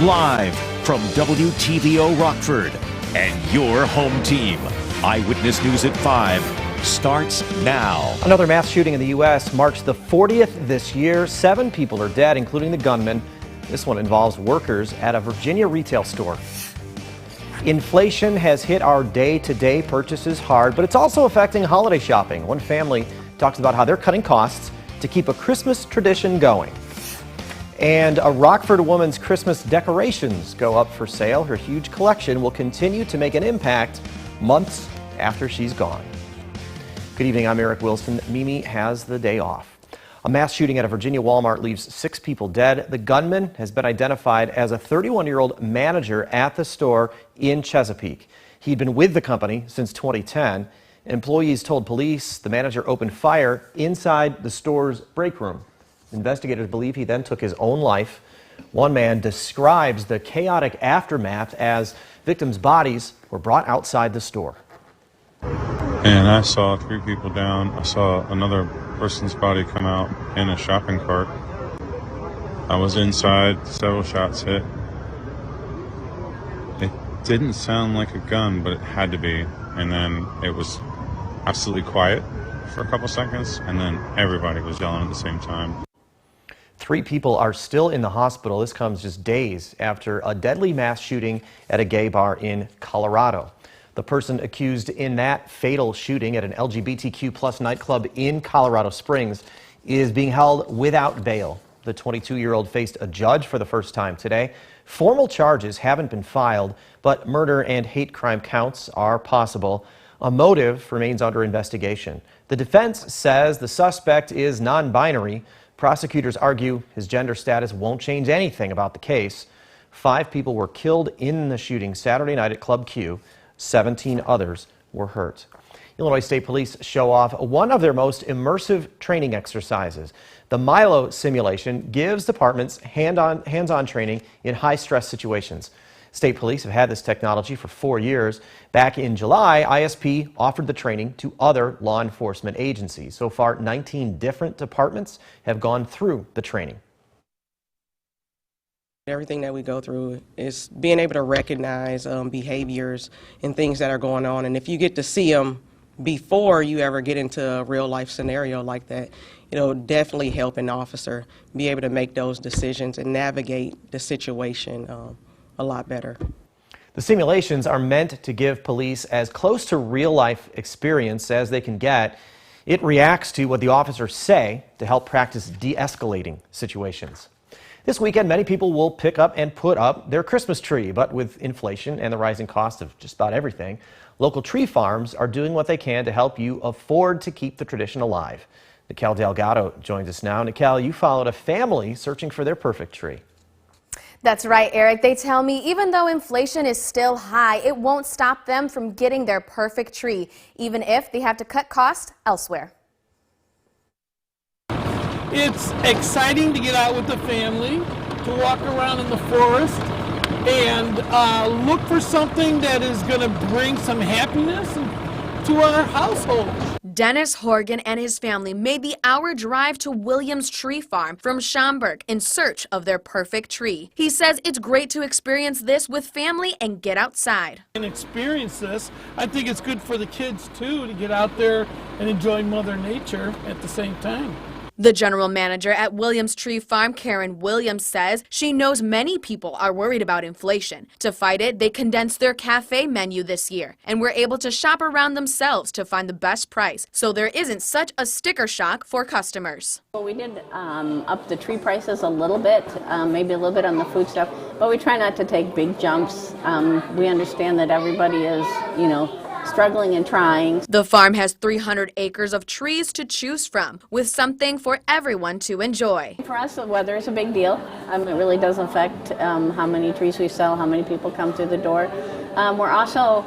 Live from WTVO Rockford and your home team. Eyewitness News at 5 starts now. Another mass shooting in the U.S. marks the 40th this year. 7 people are dead, including the gunman. This one involves workers at a Virginia retail store. Inflation has hit our day-to-day purchases hard, but it's also affecting holiday shopping. One family talks about how they're cutting costs to keep a Christmas tradition going. And a Rockford woman's Christmas decorations go up for sale. Her huge collection will continue to make an impact months after she's gone. Good evening, I'm Eric Wilson. Mimi has the day off. A mass shooting at a Virginia Walmart leaves 6 people dead. The gunman has been identified as a 31-year-old manager at the store in Chesapeake. He'd been with the company since 2010. Employees told police the manager opened fire inside the store's break room. Investigators believe he then took his own life. One man describes the chaotic aftermath as victims' bodies were brought outside the store. And I saw 3 people down. I saw another person's body come out in a shopping cart. I was inside, several shots hit. It didn't sound like a gun, but it had to be. And then it was absolutely quiet for a couple seconds, and then everybody was yelling at the same time. 3 people are still in the hospital. This comes just days after a deadly mass shooting at a gay bar in Colorado. The person accused in that fatal shooting at an LGBTQ+ nightclub in Colorado Springs is being held without bail. The 22-year-old faced a judge for the first time today. Formal charges haven't been filed, but murder and hate crime counts are possible. A motive remains under investigation. The defense says the suspect is non-binary. Prosecutors argue his gender status won't change anything about the case. 5 people were killed in the shooting Saturday night at Club Q. 17 others were hurt. Illinois State Police show off one of their most immersive training exercises. The Milo simulation gives departments hands-on training in high-stress situations. State Police have had this technology for 4 years. Back in July, ISP offered the training to other law enforcement agencies. So far, 19 different departments have gone through the training. Everything that we go through is being able to recognize behaviors and things that are going on. And if you get to see them before you ever get into a real life scenario like that, it'll definitely help an officer be able to make those decisions and navigate the situation a lot better. The simulations are meant to give police as close to real-life experience as they can get. It reacts to what the officers say to help practice de-escalating situations. This weekend, many people will pick up and put up their Christmas tree, but with inflation and the rising cost of just about everything, local tree farms are doing what they can to help you afford to keep the tradition alive. Nikel Delgado joins us now. Nikel, you followed a family searching for their perfect tree. That's right, Eric. They tell me even though inflation is still high, it won't stop them from getting their perfect tree, even if they have to cut costs elsewhere. It's exciting to get out with the family, to walk around in the forest and look for something that is going to bring some happiness to our household. Dennis Horgan and his family made the hour drive to Williams Tree Farm from Schaumburg in search of their perfect tree. He says it's great to experience this with family and get outside. And experience this. I think it's good for the kids too to get out there and enjoy Mother Nature at the same time. The general manager at Williams Tree Farm, Karen Williams, says she knows many people are worried about inflation. To fight it, they condensed their cafe menu this year and were able to shop around themselves to find the best price, so there isn't such a sticker shock for customers. Well, we did up the tree prices a little bit, maybe a little bit on the food stuff, but we try not to take big jumps. We understand that everybody is, struggling and trying. The farm has 300 acres of trees to choose from, with something for everyone to enjoy. For us, the weather is a big deal. It really does affect how many trees we sell, how many people come through the door. We're also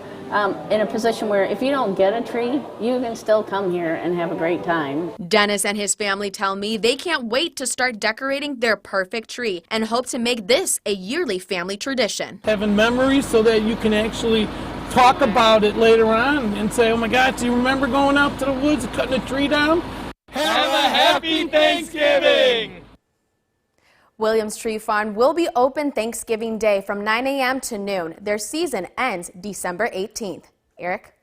in a position where if you don't get a tree, you can still come here and have a great time. Dennis and his family tell me they can't wait to start decorating their perfect tree and hope to make this a yearly family tradition. Having memories so that you can actually talk about it later on and say, oh my God, do you remember going out to the woods and cutting a tree down? Have a happy Thanksgiving! Williams Tree Farm will be open Thanksgiving Day from 9 a.m. to noon. Their season ends December 18th. Eric?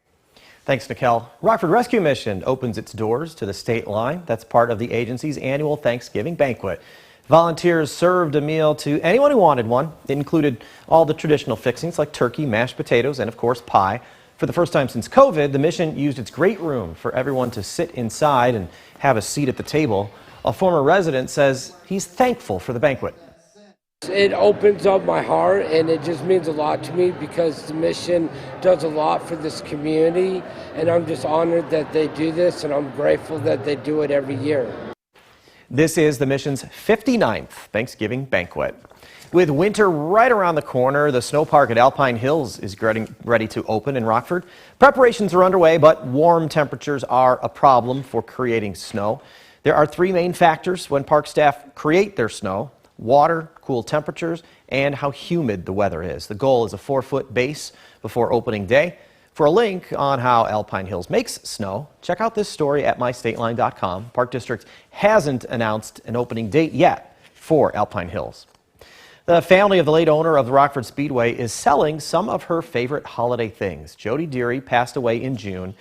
Thanks, Nicole. Rockford Rescue Mission opens its doors to the state line. That's part of the agency's annual Thanksgiving banquet. Volunteers served a meal to anyone who wanted one. It included all the traditional fixings like turkey, mashed potatoes, and of course pie. For the first time since COVID, the mission used its great room for everyone to sit inside and have a seat at the table. A former resident says he's thankful for the banquet. It opens up my heart, and it just means a lot to me because the mission does a lot for this community, and I'm just honored that they do this, and I'm grateful that they do it every year. This is the mission's 59th Thanksgiving banquet. With winter right around the corner, the snow park at Alpine Hills is getting ready to open in Rockford. Preparations are underway, but warm temperatures are a problem for creating snow. There are three main factors when park staff create their snow: water, cool temperatures, and how humid the weather is. The goal is a 4-foot base before opening day. For a link on how Alpine Hills makes snow, check out this story at mystateline.com. Park District hasn't announced an opening date yet for Alpine Hills. The family of the late owner of the Rockford Speedway is selling some of her favorite holiday things. Jody Deary passed away in June.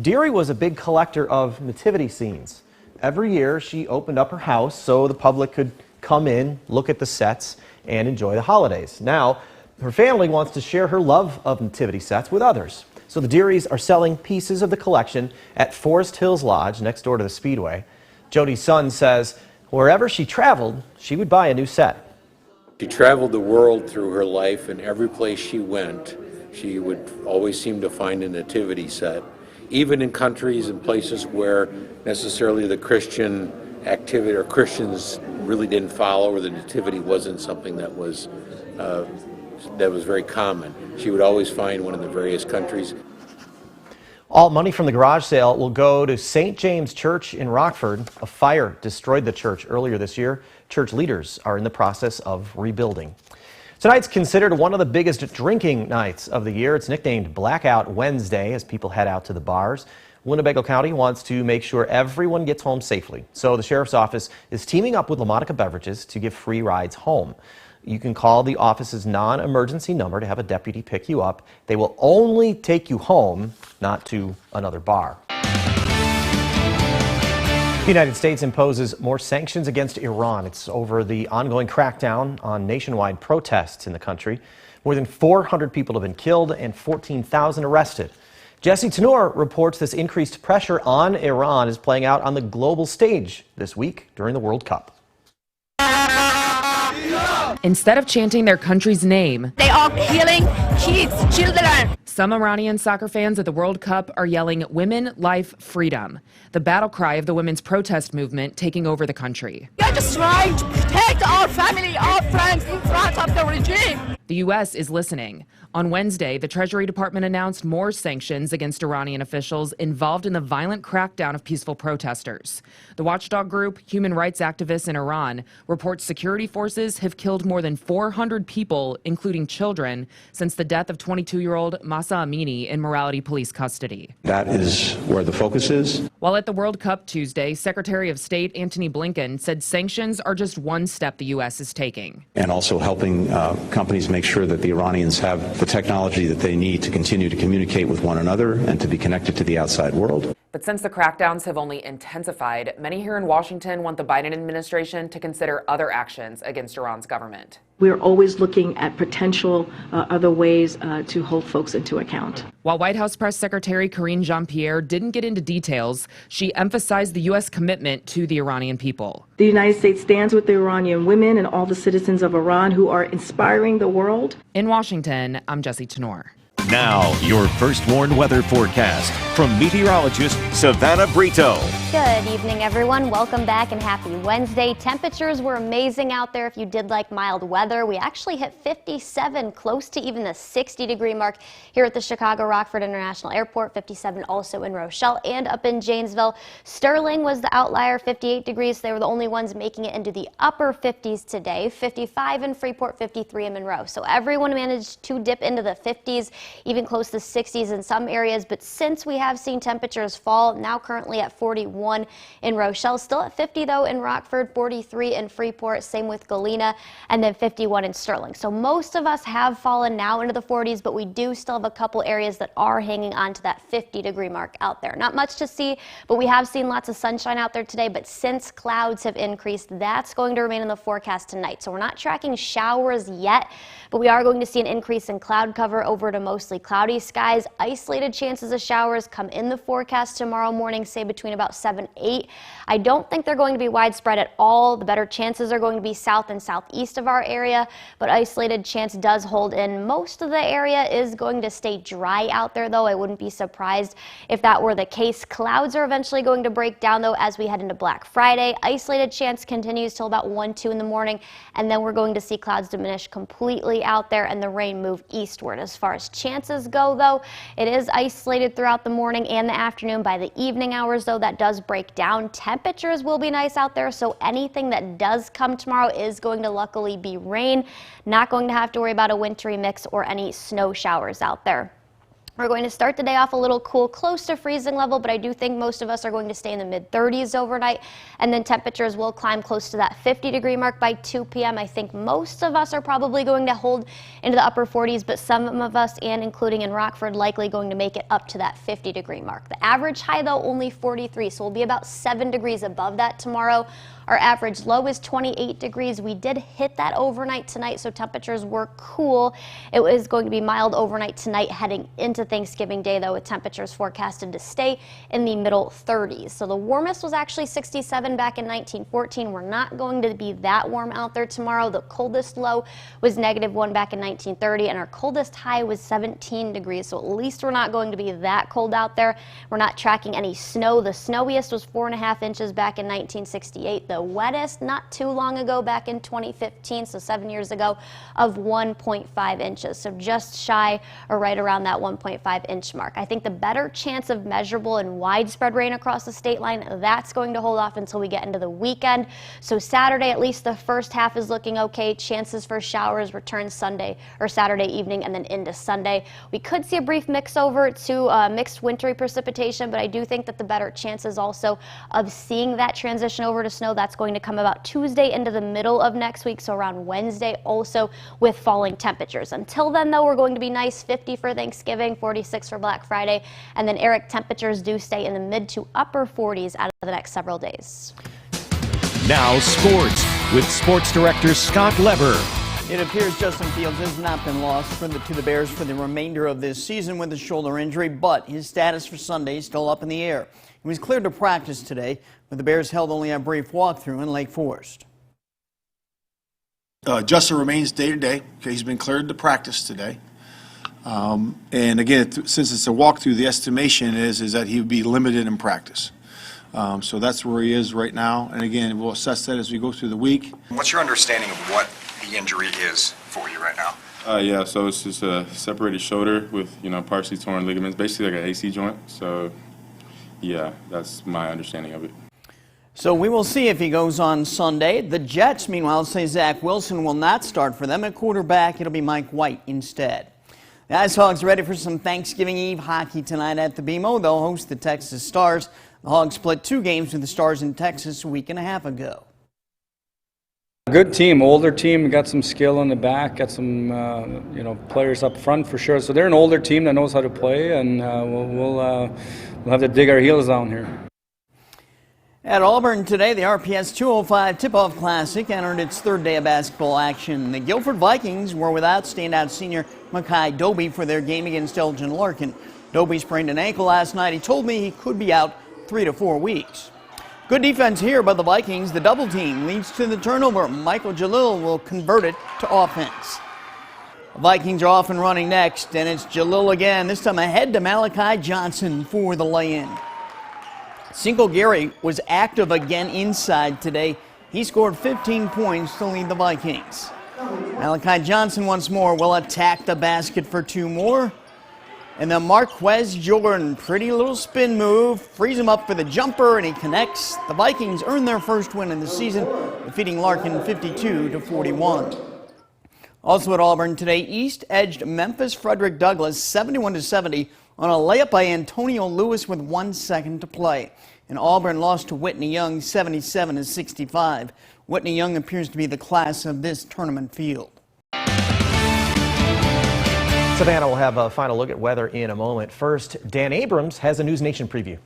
Deary was a big collector of nativity scenes. Every year she opened up her house so the public could come in, look at the sets, and enjoy the holidays. Now, her family wants to share her love of nativity sets with others. So the Dearys are selling pieces of the collection at Forest Hills Lodge next door to the Speedway. Jody's son says wherever she traveled, she would buy a new set. She traveled the world through her life, and every place she went, she would always seem to find a nativity set, even in countries and places where necessarily the Christian activity or Christians really didn't follow, or the nativity wasn't something that was very common. She would always find one in the various countries. All money from the garage sale will go to St. James Church in Rockford. A fire destroyed the church earlier this year. Church leaders are in the process of rebuilding. Tonight's considered one of the biggest drinking nights of the year. It's nicknamed Blackout Wednesday as people head out to the bars. Winnebago County wants to make sure everyone gets home safely. So the Sheriff's Office is teaming up with LaMonica Beverages to give free rides home. You can call the office's non-emergency number to have a deputy pick you up. They will only take you home, not to another bar. The United States imposes more sanctions against Iran. It's over the ongoing crackdown on nationwide protests in the country. More than 400 people have been killed and 14,000 arrested. Jesse Tenor reports this increased pressure on Iran is playing out on the global stage this week during the World Cup. Instead of chanting their country's name, they are killing kids, children. Some Iranian soccer fans at the World Cup are yelling "Women, Life, Freedom," the battle cry of the women's protest movement taking over the country. We are just trying to protect our family, our friends in front of the regime. The U.S. is listening. On Wednesday, the Treasury Department announced more sanctions against Iranian officials involved in the violent crackdown of peaceful protesters. The watchdog group Human Rights Activists in Iran reports security forces have killed more than 400 people, including children, since the death of 22-year-old Mahsa Amini in morality police custody. That is where the focus is. While at the World Cup Tuesday, Secretary of State Antony Blinken said sanctions are just one step the U.S. is taking. And also helping companies make sure that the Iranians have the technology that they need to continue to communicate with one another and to be connected to the outside world. But since the crackdowns have only intensified, many here in Washington want the Biden administration to consider other actions against Iran's government. We're always looking at potential other ways to hold folks into account. While White House Press Secretary Karine Jean-Pierre didn't get into details, she emphasized the U.S. commitment to the Iranian people. The United States stands with the Iranian women and all the citizens of Iran who are inspiring the world. In Washington, I'm Jesse Tenor. Now, your first warned weather forecast from meteorologist Savannah Brito. Good evening, everyone. Welcome back and happy Wednesday. Temperatures were amazing out there if you did like mild weather. We actually hit 57, close to even the 60-degree mark here at the Chicago Rockford International Airport, 57 also in Rochelle and up in Janesville. Sterling was the outlier, 58 degrees. They were the only ones making it into the upper 50s today, 55 in Freeport, 53 in Monroe. So everyone managed to dip into the 50s. even close to 60s in some areas. But since we have seen temperatures fall, now currently at 41 in Rochelle, still at 50 though in Rockford, 43 in Freeport, same with Galena, and then 51 in Sterling. So most of us have fallen now into the 40s, but we do still have a couple areas that are hanging on to that 50-degree mark out there. Not much to see, but we have seen lots of sunshine out there today. But since clouds have increased, that's going to remain in the forecast tonight. So we're not tracking showers yet, but we are going to see an increase in cloud cover over to mostly cloudy skies. Isolated chances of showers come in the forecast tomorrow morning, say between about 7, 8. I don't think they're going to be widespread at all. The better chances are going to be south and southeast of our area, but isolated chance does hold in. Most of the area is going to stay dry out there, though. I wouldn't be surprised if that were the case. Clouds are eventually going to break down, though, as we head into Black Friday. Isolated chance continues till about 1, 2 in the morning, and then we're going to see clouds diminish completely out there and the rain move eastward. As far as chances go, though, it is isolated throughout the morning and the afternoon. By the evening hours, though, that does break down. Temperatures will be nice out there, so anything that does come tomorrow is going to luckily be rain. Not going to have to worry about a wintry mix or any snow showers out there. We're going to start the day off a little cool, close to freezing level, but I do think most of us are going to stay in the mid-30s overnight, and then temperatures will climb close to that 50-degree mark by 2 p.m. I think most of us are probably going to hold into the upper 40s, but some of us, and including in Rockford, likely going to make it up to that 50-degree mark. The average high, though, only 43, so we'll be about 7 degrees above that tomorrow. Our average low is 28 degrees. We did hit that overnight tonight, so temperatures were cool. It was going to be mild overnight tonight heading into Thanksgiving Day, though, with temperatures forecasted to stay in the middle 30s. So the warmest was actually 67 back in 1914. We're not going to be that warm out there tomorrow. The coldest low was -1 back in 1930, and our coldest high was 17 degrees. So at least we're not going to be that cold out there. We're not tracking any snow. The snowiest was 4.5 inches back in 1968. The wettest not too long ago, back in 2015, so 7 years ago, of 1.5 inches. So just shy or right around that 1.5 inch mark. I think the better chance of measurable and widespread rain across the state line, that's going to hold off until we get into the weekend. So Saturday, at least the first half is looking okay. Chances for showers return Sunday or Saturday evening and then into Sunday. We could see a brief mix over to mixed wintry precipitation, but I do think that the better chances also of seeing that transition over to snow, that's going to come about Tuesday into the middle of next week, so around Wednesday, also with falling temperatures. Until then, though, we're going to be nice. 50 for Thanksgiving, 46 for Black Friday, and then Eric, temperatures do stay in the mid to upper 40s out of the next several days. Now sports with sports director Scott Lever. It appears Justin Fields has not been lost to the Bears for the remainder of this season with a shoulder injury, but his status for Sunday is still up in the air. He was cleared to practice today, but the Bears held only a brief walkthrough in Lake Forest. Justin remains day-to-day. Okay, he's been cleared to practice today. And again, since it's a walkthrough, the estimation is that he would be limited in practice. So that's where he is right now. And again, we'll assess that as we go through the week. What's your understanding of what the injury is for you right now? Yeah, so it's just a separated shoulder with, partially torn ligaments, basically like an AC joint. So, yeah, that's my understanding of it. So we will see if he goes on Sunday. The Jets, meanwhile, say Zach Wilson will not start for them. At quarterback, it'll be Mike White instead. The Ice Hogs ready for some Thanksgiving Eve hockey tonight at the BMO. They'll host the Texas Stars. The Hogs split 2 games with the Stars in Texas a week and a half ago. Good team, older team, got some skill in the back, got some players up front for sure. So they're an older team that knows how to play, and we'll have to dig our heels down here. At Auburn today, the RPS 205 Tip-Off Classic entered its 3rd day of basketball action. The Guilford Vikings were without standout senior Makai Doby for their game against Elgin Larkin. Doby sprained an ankle last night. He told me he could be out 3 to 4 weeks. Good defense here by the Vikings. The double team leads to the turnover. Michael Jalil will convert it to offense. The Vikings are off and running next, and it's Jalil again, this time ahead to Malachi Johnson for the lay-in. Cinco Gary was active again inside today. He scored 15 points to lead the Vikings. Malachi Johnson once more will attack the basket for 2 more. And then Marquez Jordan, pretty little spin move, frees him up for the jumper, and he connects. The Vikings earn their first win in the season, defeating Larkin 52-41. Also at Auburn today, East edged Memphis Frederick Douglass 71-70 on a layup by Antonio Lewis with 1 second to play. And Auburn lost to Whitney Young 77-65. Whitney Young appears to be the class of this tournament field. Savannah will have a final look at weather in a moment. First, Dan Abrams has a News Nation preview.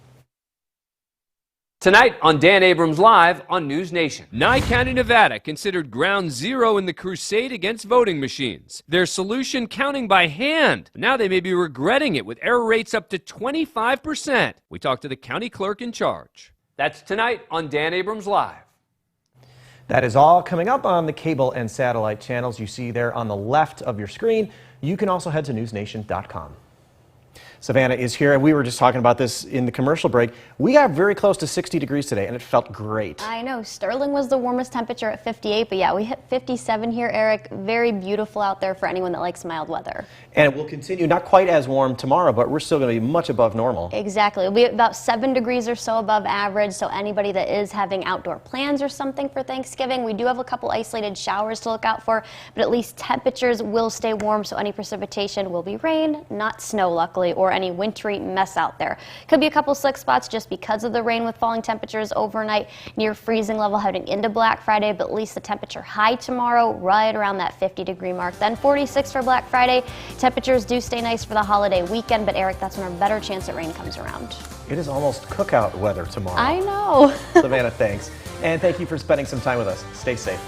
Tonight on Dan Abrams Live on News Nation. Nye County, Nevada considered ground zero in the crusade against voting machines. Their solution, counting by hand. Now they may be regretting it with error rates up to 25%. We talked to the county clerk in charge. That's tonight on Dan Abrams Live. That is all coming up on the cable and satellite channels you see there on the left of your screen. You can also head to newsnation.com. Savannah is here, and we were just talking about this in the commercial break. We got very close to 60 degrees today, and it felt great. I know. Sterling was the warmest temperature at 58, but yeah, we hit 57 here, Eric. Very beautiful out there for anyone that likes mild weather. And it will continue, not quite as warm tomorrow, but we're still going to be much above normal. Exactly. It'll be about 7 degrees or so above average, so anybody that is having outdoor plans or something for Thanksgiving, we do have a couple isolated showers to look out for, but at least temperatures will stay warm, so any precipitation will be rain, not snow, luckily, or any wintry mess out there. Could be a couple slick spots just because of the rain with falling temperatures overnight, near freezing level heading into Black Friday, but at least the temperature high tomorrow right around that 50-degree mark. Then 46 for Black Friday. Temperatures do stay nice for the holiday weekend, but Eric, that's when our better chance at rain comes around. It is almost cookout weather tomorrow. I know. Savannah, thanks. And thank you for spending some time with us. Stay safe.